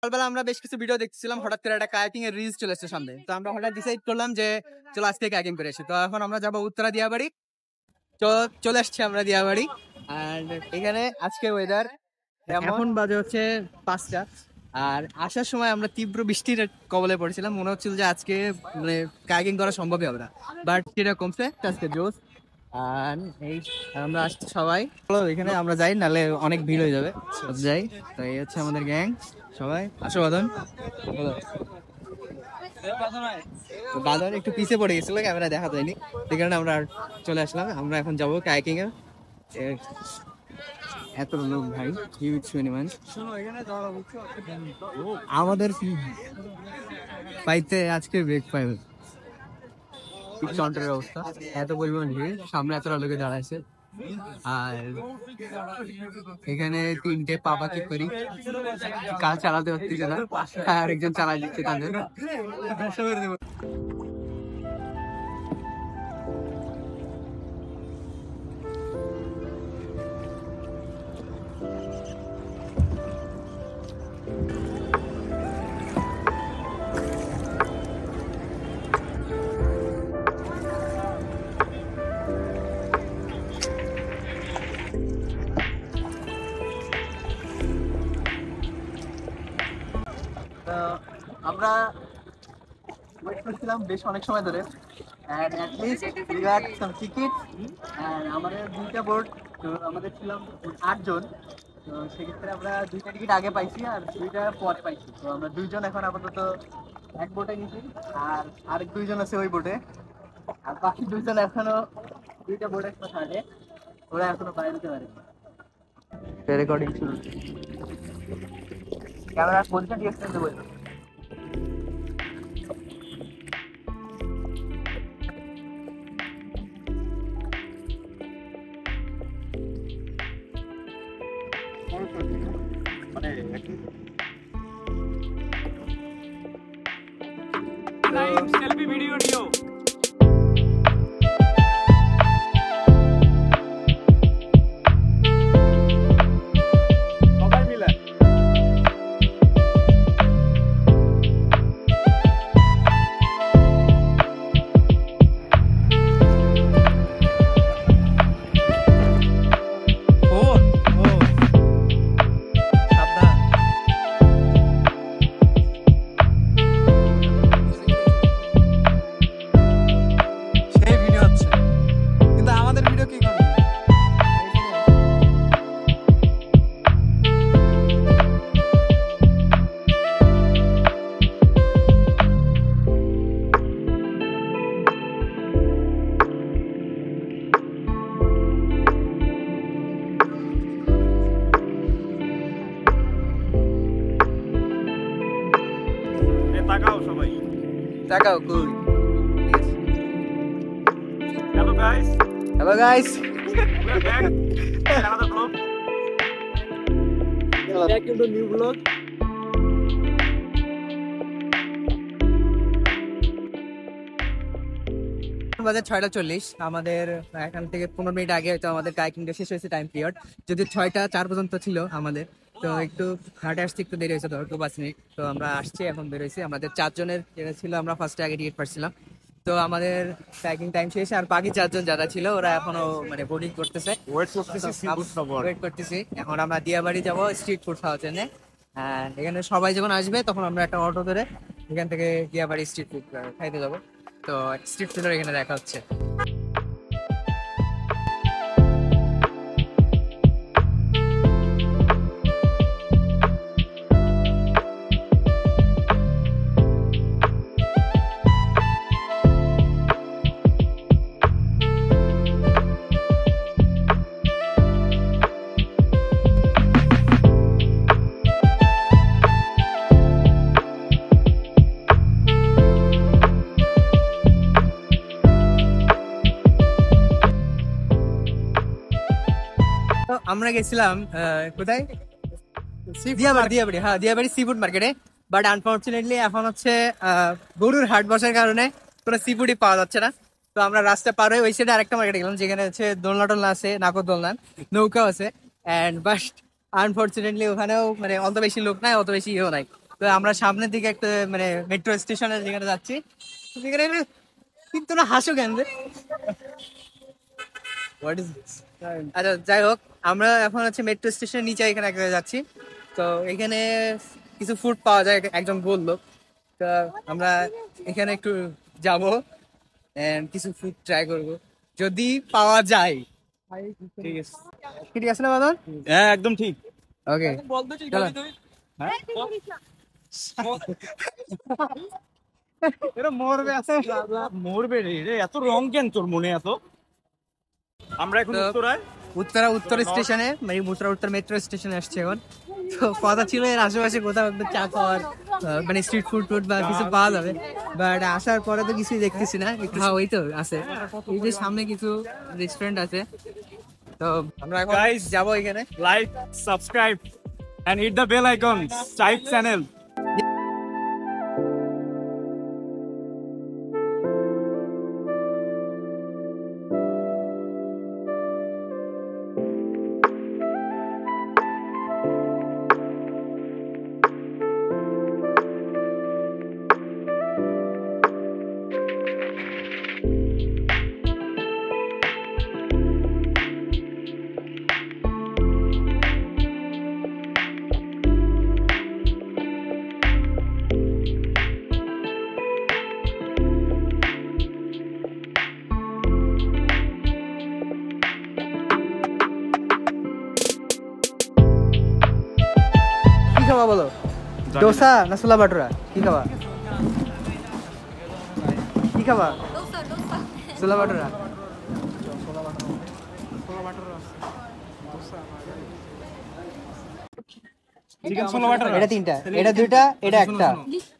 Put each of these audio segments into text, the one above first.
সকালবেলা আমরা বেশ কিছু ভিডিও দেখছিলাম, হঠাৎ করে একটা কায়াকিং এর রিলস চলে এসেছে সামনে। তো আমরা হঠাৎ ডিসাইড করলাম যে চলো আজকে কায়াকিং করে আসি। তো এখন আমরা যাবো উত্তরা দিয়াবাড়ি। তো চলে আসছি আমরা দিয়াবাড়ি। আর এখানে আজকে ওয়েদার এখন বাজে হচ্ছে 5টা। আর আসার সময় আমরা তীব্র বৃষ্টির কবলে পড়েছিলাম, মনে হচ্ছিল যে আজকে মানে কায়াকিং করা সম্ভবই হবে না, বাট সেটা কমছে আজকে জোস। আর এই আমরা আসছি সবাই, চলো এখানে আমরা যাই, নাহলে অনেক ভিড় হয়ে যাবে। যাই, তো এই হচ্ছে আমাদের গ্যাং, সবাই আসো। বাদন, তো বাদন একটু পিছিয়ে পড়ে গেছিল, ক্যামেরা দেখা যায়নি, সেই কারণে আমরা চলে আসলাম। আমরা এখন যাবো কায়াকিং এ। এত লোক ভাই, হিউজ পরিমাণ। আমাদের পাইতে আজকে ব্রেক পাইবে কাউন্টারের অবস্থা, এত পরিমাণ ভিড়, সামনে এতটা লোকে দাঁড়াইছে। আর এখানে 3টে পাপা কি করি, কাজ চালাতে পারতেছে না, আর একজন চালাই দিচ্ছে তাদের। আমরা ওয়েট করছিলাম বেশ অনেক সময় ধরে, and at least we got some tickets, and আমাদের 2টা বোর্ড, তো আমাদের ছিলাম 8 জন। তো সেক্ষেত্রে আমরা 2টা টিকিট আগে পাইছি আর 2টা পরে পাইছি। তো আমরা 2 জন এখন আপাতত এক বোটে নিছি, আর আরেক 2 জন আছে ওই বোটে, আর বাকি 2 জন এখনো 2টা বোট একটা ছাড়ে, ওরা এখনো বাইরে যেতে পারে। রেকর্ডিং শুরু, ক্যামেরার পজিশন ঠিক আছে বলতে। সেলফি ভিডিও নিও। তাকাও সবাই, তাকাও কই। Hello guys, hello guys, we are back in another vlog. back into new vlog. বাজে 6:40, আমাদের এখান থেকে 15 মিনিট আগে হয়তো আমাদের কায়াকিংটা শেষ হয়েছে টাইম পিরিয়ড, যদি 6টা 4 পর্যন্ত ছিল আমাদের। তো একটু ঘাটে আসতে একটু দেরি হয়েছে, ধরো 2-5 মিনিট। তো আমরা আসছি, এখন বেরোইছি। আমাদের 4 জনের যেটা ছিল, আমরা ফার্স্টে আগে টিকিট পাচ্ছিলাম। তো আমাদের কায়াকিং টাইম শেষ, আর বাকি 4 জন যারা ছিল ওরা এখনো মানে বোর্ডিং করতেছে, ওয়েট করতেছি। এখন আমরা দিয়াবাড়ি যাবো স্ট্রিট ফুড খাওয়ার জন্য। এখানে সবাই যখন আসবে তখন আমরা একটা অটো ধরে এখান থেকে দিয়াবাড়ি স্ট্রিট ফুড খাইতে যাবো। তো স্ট্রিট ফুডের এখানে দেখা হচ্ছে। আমরা গেছিলাম কোথায়, দিয়াবাড়ি। হ্যাঁ, দিয়াবাড়ি সি ফুড মার্কেটে। বাট আনফর্চুনেটলি এখন হচ্ছে গরুর হাট বসার কারণে কোনো সি ফুডই পাওয়া যাচ্ছে না। তো আমরা রাস্তা পার হয়ে ওই সাইডে আরেকটা মার্কেটে গেলাম, যেখানে হচ্ছে দোলনা টোলনা আছে, নাকর দোলনা, নৌকাও আছে। অ্যান্ড বাট আনফর্চুনেটলি ওখানেও মানে অত বেশি লোক নাই, অত বেশি ইয়েও নাই। তো আমরা সামনের দিকে একটা মানে মেট্রো স্টেশনের যেখানে যাচ্ছি সেখানে কিন্তু না হাসো কেন রে? What is this? আচ্ছা যাই হোক, আমরা এখন হচ্ছে মেট্রো স্টেশনের নিচে এখানে এক জায়গায় যাচ্ছি। তো এখানে কিছু ফুড পাওয়া যায় একজন বললো। তো আমরা এখানে একটু যাব এন্ড কিছু ফুড ট্রাই করব যদি পাওয়া যায়। ঠিক আছে, ঠিক আছে না বাদল? হ্যাঁ একদম ঠিক। ওকে চলো। এরা মরবে আছে, মরবে রে, এত রং কেন তোর মনে এত? আমরা এখন তো- উত্তরায় উত্তর স্টেশনে মানে উত্তর মেট্রো স্টেশনে আসছে এখন। তো কথা ছিল এর আশেপাশে কোথাও একটা চা খাওয়ার মানে স্ট্রিট ফুড বা কিছু পাওয়া যাবে, বাট আসার পরে তো কিছুই দেখতেছি না। হ্যাঁ ওই তো আছে, এই যে সামনে কিছু রেস্টুরেন্ট আছে। তো আমরা এখন Guys, যাবো এখানে। Like, subscribe and hit the bell icon, Stripe channel. কি খাবা বলো? ডোসা না ছোলা ভাটুরা? কি খাবা? কি খাবা? ছোলা ভাটুরা। চিকেন ছোলা বাটার এটা তিনটা, এটা দুইটা, এটা একটা,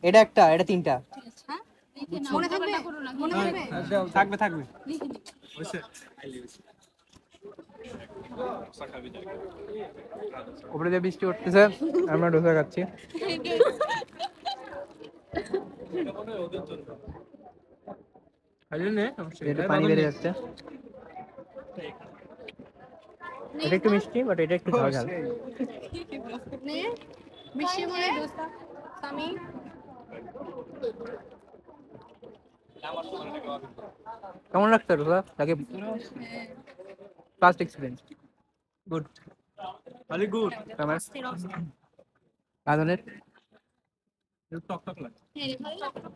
এটা একটা, এটা তিনটা। মনে থাকবে? মনে থাকবে? থাকবে থাকবে। উপরে যে বৃষ্টি উঠতেছে আমরা ডোসা খাচ্ছি। এটা পানি বেড়ে যাচ্ছে। এটা একটু মিষ্টি বাট এটা একটু ঝাল ঝাল। নে মিষ্টি মনে দোস্তা সামি কেমন লাগছে ডোসা? তাকে ফার্স্ট এক্সপিরিয়েন্স গুড। খালি গুড। আমার আদনের টক টক লাগে। হ্যাঁ ভালো লাগলো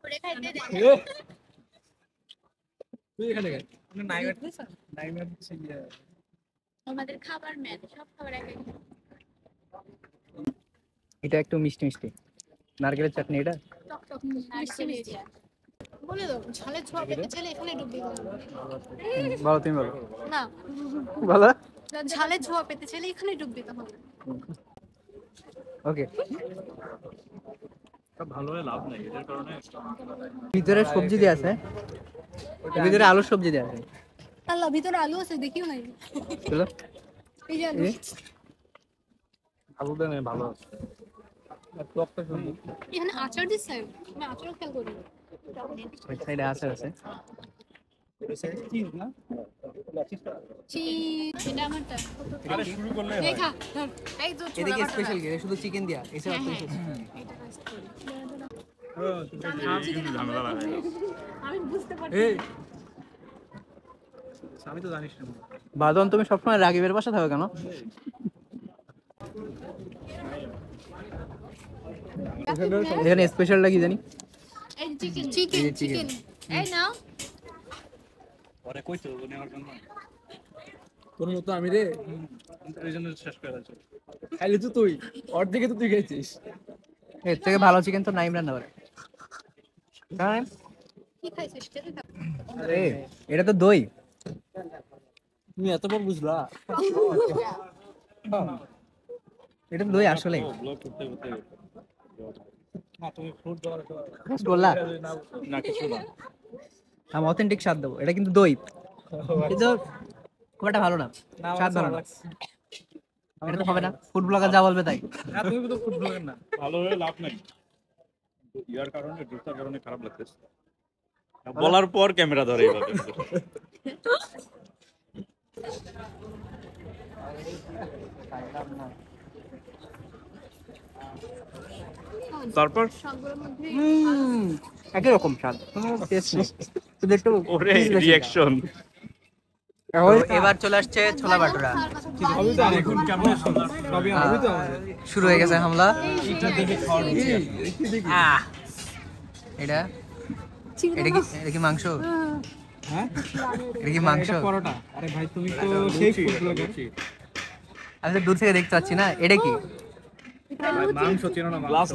করে খাইতে দে তুই এখানে গেল নাইমের আমাদের খাবার ম্যান সব খাবার এক এক এটা একটু মিষ্টি মিষ্টি নারকেলের চাটনি এটা। টক টক মিষ্টি মিষ্টি বলে দাও ঝালের ছোঁয়া পেতে চাইলে এখানে ডুববি বলো তুমি বলো। না বলো ঝালের ছোঁয়া পেতে চাইলে এখানে ডুববি তখন ওকে। ভালো হয়ে লাভ নাই এটার কারণে। ভিতরে সবজি দেওয়া আছে, এর ভিতরে আলুর সবজি দেওয়া আছে। আল্লাহ ভিতরে আলু আছে দেখিও নাই চলো এই যে আলু আলু দেন ভালো আছে। টকটা সুন্দর। এখানে আচার দিছে আমি আচারও খেয়াল করি ওই সাইডে আচার আছে। চিজ না? চিজ এটা আমারটা আরে শুরু করলে হয়। দেখা ধর এই তো ছোলা এদিকে বাটা স্পেশাল কি শুধু চিকেন দিয়া এছাড়া তো কিছু না। ঝামেলা লাগে। আমি বুঝতে পারছি এই আমি তো জানিস না। বাদন তুমি সবসময় রাগিবের পাশে থাকো কেন? এখানে স্পেশালটা কি জানি? এই চিকেন চিকেন এই যে chicken। চিকেন এই নাও পরে কইছো নেওয়ার জন্য। তোর মতো আমি রে এই জন্য শেষ করে দিয়েছো। খাইলে তো তুই অর্ধেকে তো তুই খেয়েছিস। এর থেকে ভালো চিকেন তো নাইম রান্না করে। নাইম, কি খাইছিস খেতে থাক আরে এটা তো দই। তুমি এতবার বুঝলা? এটা তো দই আসলে। ব্লগ করতে করতে না তুমি ফ্রুট দেওয়ার বললা না কিছু না। আমি অথেন্টিক স্বাদ দেবো, এটা কিন্তু দই কিন্তু খুব একটা ভালো না, স্বাদ ভালো না। এটা তো হবে না, ফুড ব্লগার যা বলবে তাই। না তুমি তো ফুড ব্লগার না। ভালো হয়ে লাভ নাই। ইয়ার কারণে ডোসার কারণে খারাপ লাগতেছে। বলার পর ক্যামেরা ধরে এইভাবে। তারপর সবগুলোর মধ্যে একই রকম স্বাদ, কোনো টেস্ট নেই, শুধু একটু ওরে cheese বেশি রিঅ্যাকশন। দেওয়া। তো এবার চলে আসছে ছোলা ভাটুরা। সবই তো এখন কেমন সবই আমি তো আমাদের শুরু হয়ে গেছে হামলা। আহ, এটা এটা কি মাংস? হ্যাঁ এটা কি মাংস? এটা পরোটা। আরে ভাই তুমি তো সেই ফুড ব্লগার। আমি তো দূর থেকে দেখতে পাচ্ছি না, এটা কি? মাংস চেনো না? গ্লাস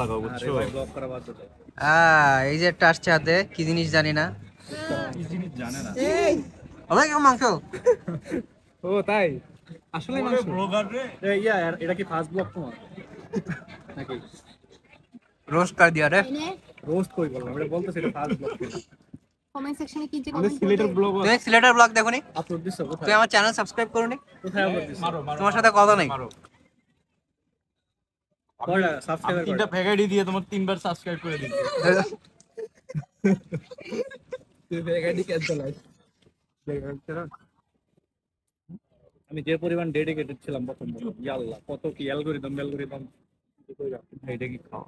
লাগাও বুঝছো? এই যে একটা আসছে হাতে, কি জিনিস জানি না। কি জিনিস জানে না। ওটা কি মাংস? ও তাই আসলে মাংস। ব্লগার রে। এটা কি ফার্স্ট ব্লগ তোমার নাকি? রোস্ট কর দিয়া রে। এনে রোস্ট কই বললাম, আমরা বলতেছি এটা ফার্স্ট ব্লগ ছিল। কমেন্ট সেকশনে কি যে আমাদের কমেন্ট সিলেটের ব্লগ তুমি সিলেটের ব্লগ দেখো নি? আপলোড দিছো কোথায়? তুমি আমার চ্যানেল সাবস্ক্রাইব করো নি? কোথায় আপলোড দিছো? মারো তোমার সাথে কথা নেই। কয়টা সাবস্ক্রাইবার তিনটা ভ্যাগাইডি দিয়ে তোমার 3বার সাবস্ক্রাইব করে দিচ্ছি। তুই ভ্যাগাইডি ক্যান্সেল হয়। আমি যে পরিমাণ ডেডিকেটেড ছিলাম প্রথম আল্লাহ কত কি অ্যালগরিদম এইটা কি খাওয়া?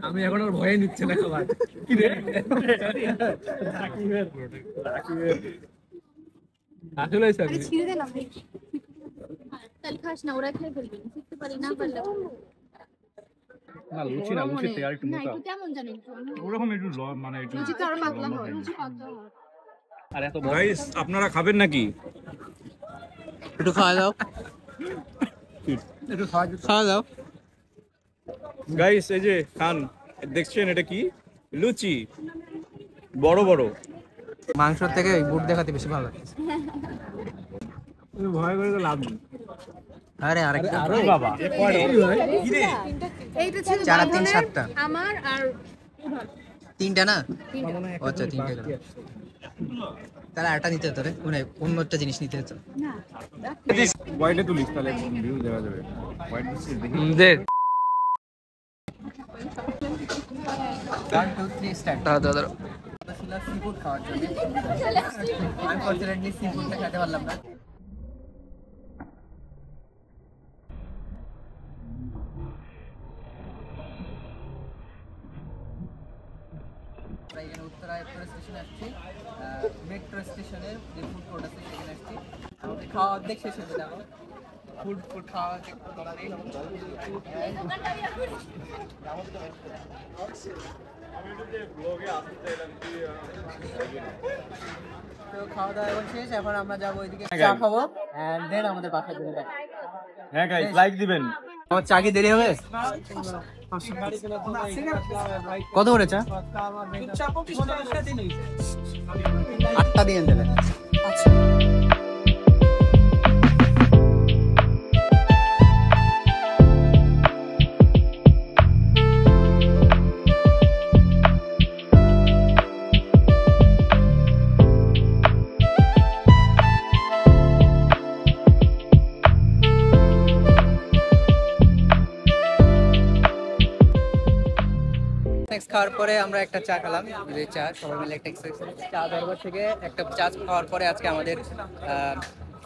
আমি এখন আর ভয়ে নিচ্ছে না খাবার। কি রে আসলে স্যার আরে ছিঁড়ে দিলাম রে। তাহলে খাস না, ওরা খেয়ে ফেলবে, শিখতে পারি না পারলে না লুচি না, লুচি থেকে আরেকটু না, মোটা একটু কেমন জানি একটু ওরকম একটু মানে একটু লুচি তো আরো পাতলা হয়, লুচি পাতলা হয়। আর এত বড় গাইস আপনারা খাবেন নাকি? একটু খাওয়া দাও, একটু খাওয়া খাওয়া দাও। গাইস এই যে খান, দেখছেন এটা কি? লুচি বড় বড়। মাংস থেকে বুট দেখাতে বেশি ভালো লাগে। তুমি ভয় করে তো লাভ নেই। আরে আরেকটা আরে বাবা এ কয়টা ভাই? কি রে এইটা ছিল 4 আর 3 বাঁধনের, 7টা, আমার আর 3টা না? তিনটা। ও আচ্ছা 3টে গেল। তাহলে আরেকটা নিতে হতো রে, মানে অন্য একটা জিনিস নিতে হতো। না হোয়াইটে তুলিস তাহলে ভিউ দেওয়া যাবে। হোয়াইট দিচ্ছিস দেখি। দে 1 2 3 স্টার্ট। দাও সি ফুড খাওয়ার জন্য আনফরচুনেটলি সি ফুডটা খেতে পারলাম না। আমরা এখানে উত্তরায়ণপুর স্টেশনে আসছি, মেট্রো স্টেশনের যে ফুড কোর্ট আছে সেখানে আসছি। আমাদের খাওয়া অর্ধেক শেষ হয়েছে, দেখো ফুড খাওয়া তো খাওয়া দাওয়া এখন শেষ। এখন আমরা যাবো ওইদিকে চা খাবো এন্ড দেন আমাদের বাসায় চলে যাবো। হ্যাঁ গাইস লাইক দিবেন। আমার চা কি দেরি হবে? কত করে চা? 8টা দিয়ে দেবেন। খাওয়ার পরে আমরা একটা চা খেলাম, যে চা সবাই মিলে একটা চা দরবার থেকে একটা চা খাওয়ার পরে আজকে আমাদের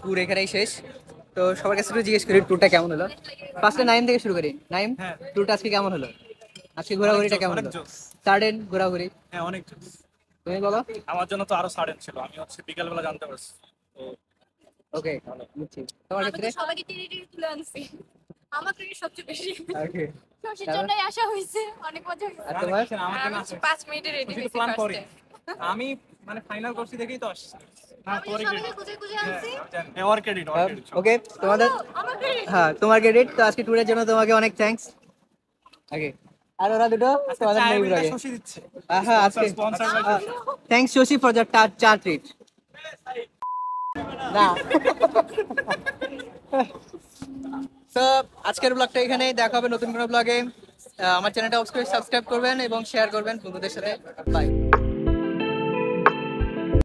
ট্যুর এখানেই শেষ। তো সবার কাছে একটু জিজ্ঞেস করি ট্যুরটা কেমন হলো। ফার্স্টে নাইম থেকে শুরু করি। নাইম, ট্যুরটা আজকে কেমন হলো? আজকে ঘোরাঘুরিটা কেমন হলো? সাডেন ঘোরাঘুরি। হ্যাঁ অনেক জোস। তুমি বলো। আমার জন্য তো আরো সাডেন ছিল, আমি হচ্ছে বিকালবেলা জানতে পারছি। ওকে, তোমার আমি ক্ষেত্রে? তো সবাইকে টেনে টেনে তুলে আনছি, আমার থেকে সবচেয়ে বেশি ওকে, শশীর জন্যই আসা হয়েছে, অনেক মজা হয়েছে। আর তোমার? আমার জন্য আমি 5 মিনিটে রেডি হয়েছি প্ল্যান করি। ফার্স্টে। আমি মানে ফাইনাল করছি দেখেই তো আসছি। আমি সবাইকে খুঁজে খুঁজে আনছি। ওর ক্রেডিট ওকে, তোমাদের? আমার credit। হ্যাঁ, তোমার ক্রেডিট। তো আজকে ট্যুরের জন্য তোমাকে অনেক থ্যাঙ্কস। ওকে, আর ওরা দুটো তোমাদের নেই ব্লগে। শশী দিচ্ছে। হ্যাঁ, আজকে sponsor by thanks Shashi for the cha treat. না তো আজকের ব্লগটা এখানেই, দেখা হবে নতুন কোনো ব্লগে। আমার চ্যানেলটা অবশ্যই সাবস্ক্রাইব করবেন এবং শেয়ার করবেন বন্ধুদের সাথে। বাই।